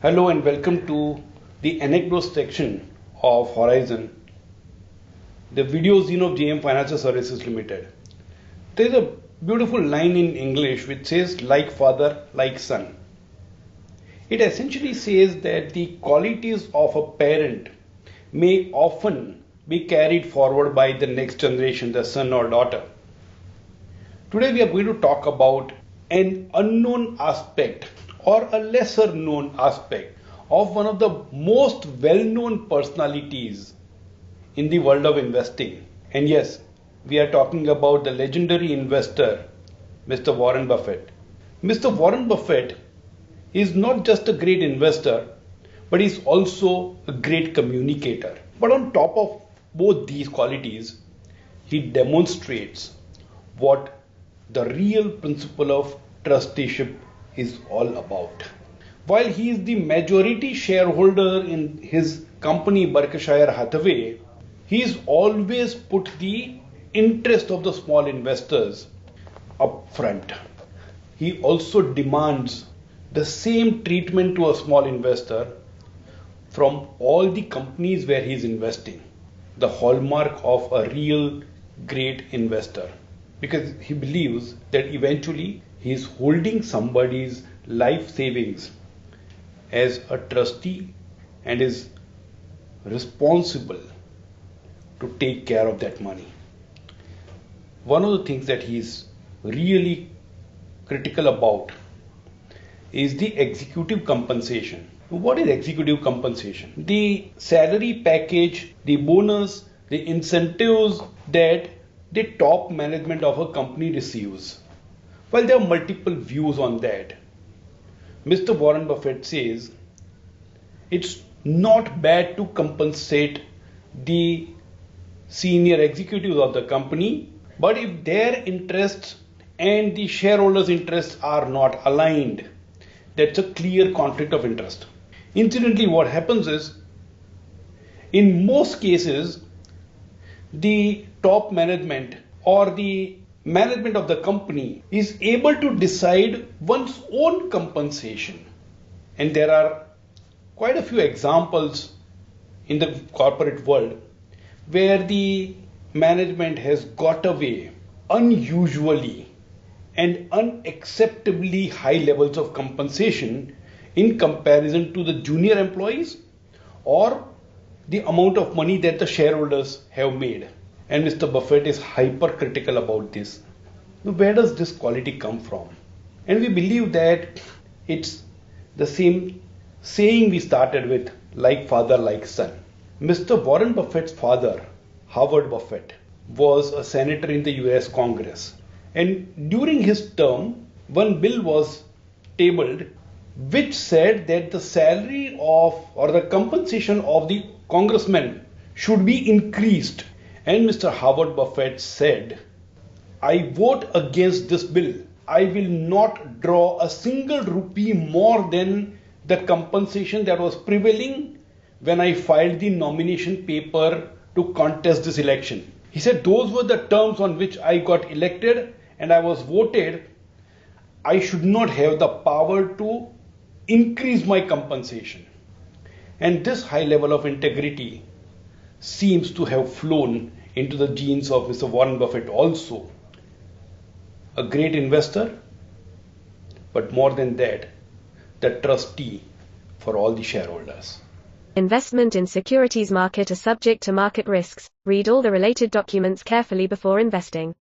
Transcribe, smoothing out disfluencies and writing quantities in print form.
Hello and welcome to the anecdote section of Horizon, the Videozine of JM Financial Services Limited. There is a beautiful line in English which says, like father, like son. It essentially says that the qualities of a parent may often be carried forward by the next generation, the son or daughter. Today we are going to talk about an unknown aspect or a lesser known aspect of one of the most well-known personalities in the world of investing. And yes, we are talking about the legendary investor, Mr. Warren Buffett. Mr. Warren Buffett is not just a great investor, but he's also a great communicator. But on top of both these qualities, he demonstrates what the real principle of trusteeship is all about. While he is the majority shareholder in his company Berkshire Hathaway, he has always put the interest of the small investors up front. He also demands the same treatment to a small investor from all the companies where he is investing. The hallmark of a real great investor, because he believes that eventually he is holding somebody's life savings as a trustee and is responsible to take care of that money. One of the things that he is really critical about is the executive compensation. What is executive compensation? The salary package, the bonus, the incentives that the top management of a company receives. Well, there are multiple views on that. Mr. Warren Buffett says it's not bad to compensate the senior executives of the company, but if their interests and the shareholders' interests are not aligned, that's a clear conflict of interest. Incidentally, what happens is, in most cases, the top management or the management of the company is able to decide one's own compensation. And there are quite a few examples in the corporate world where the management has got away unusually and unacceptably high levels of compensation in comparison to the junior employees or the amount of money that the shareholders have made. And Mr. Buffett is hypercritical about this. Now, where does this quality come from? And we believe that it's the same saying we started with, like father, like son. Mr. Warren Buffett's father, Howard Buffett, was a senator in the US Congress. And during his term, one bill was tabled which said that the salary of or the compensation of the congressman should be increased. And Mr. Howard Buffett said, I vote against this bill. I will not draw a single rupee more than the compensation that was prevailing when I filed the nomination paper to contest this election. He said those were the terms on which I got elected and I was voted. I should not have the power to increase my compensation. And this high level of integrity seems to have flown into the genes of Mr. Warren Buffett also. A great investor, but more than that, the trustee for all the shareholders. Investment in securities market are subject to market risks. Read all the related documents carefully before investing.